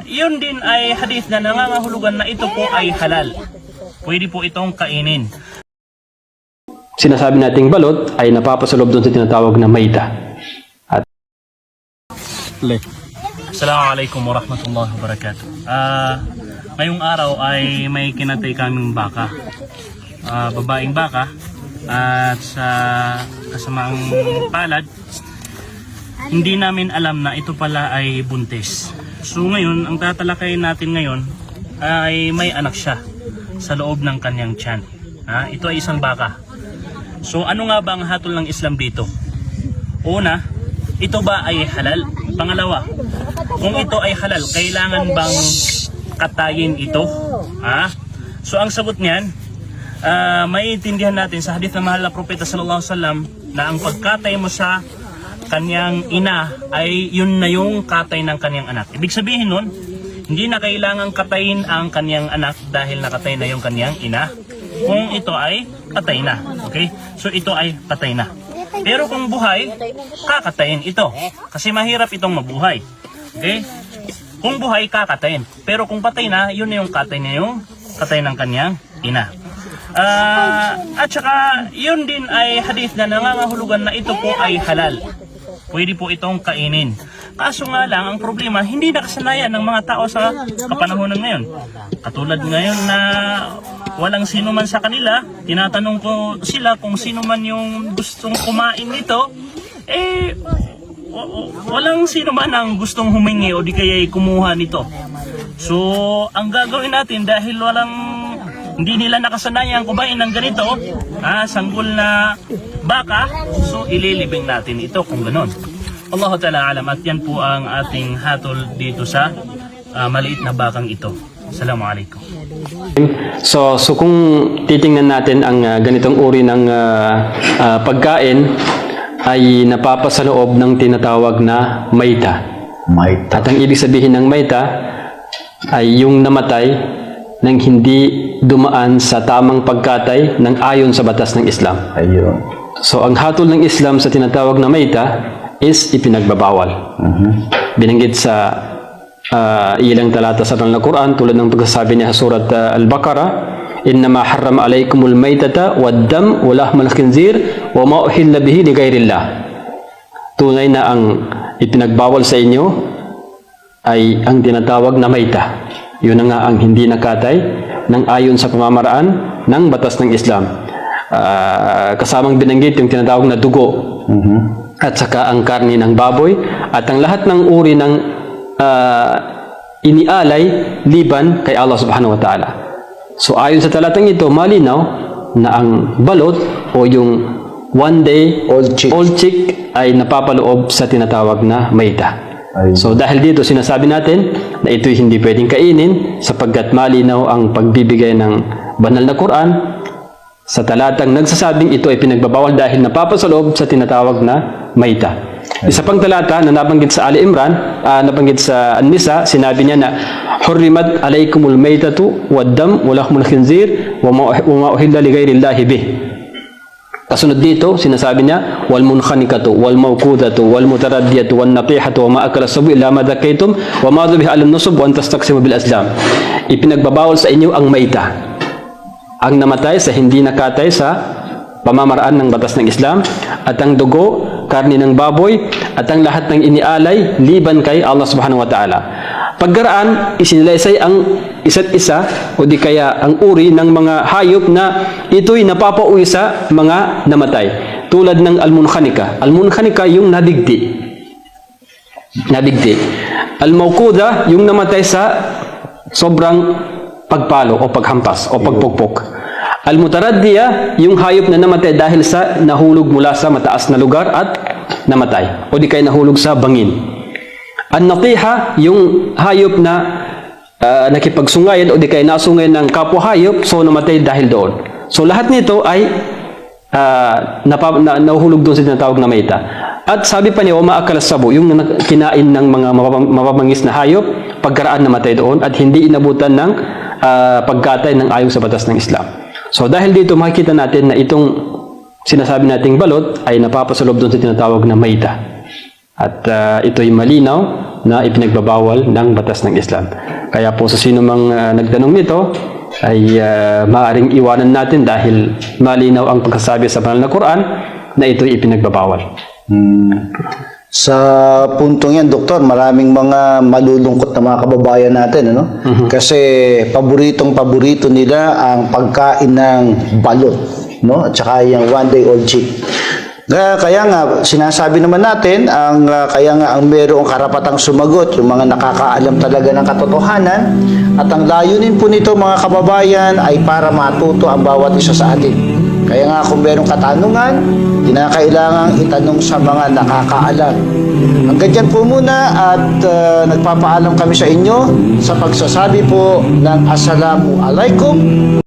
yun din ay hadith na nangangahulugan na ito po ay halal. Pwede po itong kainin. Sinasabi nating balot ay napapasalob doon sa tinatawag na maita. At Assalamualaikum warahmatullahi wabarakatuh. Ngayong araw ay may kinatay kaming baka. Babaeng baka. At sa kasamaang palad, hindi namin alam na ito pala ay buntis. So ngayon, ang tatalakayin natin ngayon ay may anak siya sa loob ng kanyang tiyan. Ito ay isang baka. So ano nga ba ang hatol ng Islam dito? Una, ito ba ay halal? Pangalawa, kung ito ay halal, kailangan bang katayin ito? So ang sagot niyan, maiintindihan natin sa hadith ng mahal na propeta sallallahu alaihi wasallam na ang pagkatay mo sa kanyang ina ay yun na yung katay ng kanyang anak. Ibig sabihin nun, hindi na kailangang katayin ang kanyang anak dahil nakatay na yung kanyang ina. Kung ito ay patay na. Okay? So ito ay patay na. Pero kung buhay, kakatayin ito. Kasi mahirap itong mabuhay. Okay? Kung buhay, kakatayin. Pero kung patay na, yun na yung katay na yung katay ng kanyang ina. At saka, yun din ay hadith na nangangahulugan na ito po ay halal. Pwede po itong kainin. Kaso nga lang, ang problema, hindi nakasanayan ng mga tao sa kapanahonan ngayon. Katulad ngayon na walang sino man sa kanila, tinatanong ko sila kung sino man yung gustong kumain nito, walang sino man ang gustong humingi o di kaya kumuha nito. So, ang gagawin natin dahil hindi nila nakasanayan kumain ng ganito, sanggol na baka, so ililibing natin ito kung gano'n. Allahu Ta'ala alam, at yan po ang ating hatol dito sa maliit na bakang ito. Assalamualaikum. So kung titingnan natin ang ganitong uri ng pagkain ay napapasaloob ng tinatawag na maita. Maita. At ang ibig sabihin ng maita ay yung namatay nang hindi dumaan sa tamang pagkatay ng ayon sa batas ng Islam. Ayun. So ang hatol ng Islam sa tinatawag na maita is ipinagbabawal. Binanggit sa ilang talata sa banal na Quran tulad ng pagsasabi niya sa surat Al-Baqarah, innama harrama alaykumul maytata wad-dam wa lahmal khinzir wa ma uhilla bihi li ghairillah. Tunay na ang ipinagbawal sa inyo ay ang tinatawag na maita. Yun na nga ang hindi nakatay ng ayon sa pamamaraan ng batas ng Islam. Kasamang binanggit yung tinatawag na dugo. At saka ang karni ng baboy at ang lahat ng uri ng inialay liban kay Allah subhanahu wa ta'ala. So ayon sa talatang ito, malinaw na ang balot o yung one day old chick ay napapaloob sa tinatawag na maita. So dahil dito sinasabi natin na ito'y hindi pwedeng kainin sapagkat malinaw ang pagbibigay ng banal na Quran sa talatang nagsasabing ito ay pinagbabawal dahil napapasaloob sa tinatawag na maita. Isa pang talata na nabanggit sa Ali Imran, nabanggit sa An-Nisa, sinabi niya na hurrimat alaykumul maytatu wad-dam wa lahmul khinzir wa ma uhilla li ghairillahi bih. Kasunod dito, sinasabi niya, wal munkhanikatu wal mawqudatu wal mutaraddiyatu wan natihatu wa ma akala sabu illa ma dakaytum wa ma dhubiha al nusub wa an tastaqsimu bil azlam. Ipinagbabawal sa inyo ang maita, ang namatay sa hindi nakatay sa pamamaraan ng batas ng Islam, at ang dugo, karni ng baboy, at ang lahat ng inialay liban kay Allah subhanahu wa ta'ala. Pagkaraan, isinilaysay ang isa't isa o di kaya ang uri ng mga hayop na ito'y napapauwi sa mga namatay. Tulad ng al-munkhanika. Al-munkhanika yung nadigdi. Al-mawquda yung namatay sa sobrang pagpalo o paghampas o pagpukpok. Al-mutaraddiya yung hayop na namatay dahil sa nahulog mula sa mataas na lugar at namatay o di kaya nahulog sa bangin. An-natiha yung hayop na nakipagsungayan o di kaya nasungay ng kapwa hayop, so namatay dahil doon. So lahat nito ay nahulog doon sa tinatawag na maita. At sabi pa niya, wama akala sabu, yung kinain ng mga mapapangis na hayop, pagkaraan namatay doon at hindi inabutan ng pagkatay ng ayon sa batas ng Islam. So dahil dito makikita natin na itong sinasabi nating balot ay napapasalob doon sa tinatawag na maita. At ito'y malinaw na ipinagbabawal ng batas ng Islam. Kaya po sa sino mang nagtanong nito, ay maaaring iwanan natin dahil malinaw ang pagkasabi sa banal na Quran na ito'y ipinagbabawal. Sa puntong yan, Doktor, maraming mga malulungkot na mga kababayan natin, ano? Kasi paboritong-paborito nila ang pagkain ng balot, no? At saka yung one-day-old chick. Kaya nga, sinasabi naman natin, kaya nga ang mayroong karapatang sumagot, yung mga nakakaalam talaga ng katotohanan, at ang layunin po nito mga kababayan ay para matuto ang bawat isa sa atin. Kaya nga kung mayroong katanungan, kinakailangang itanong sa mga nakakaalam. Hanggang dyan po muna at nagpapaalam kami sa inyo sa pagsasabi po ng Assalamu Alaikum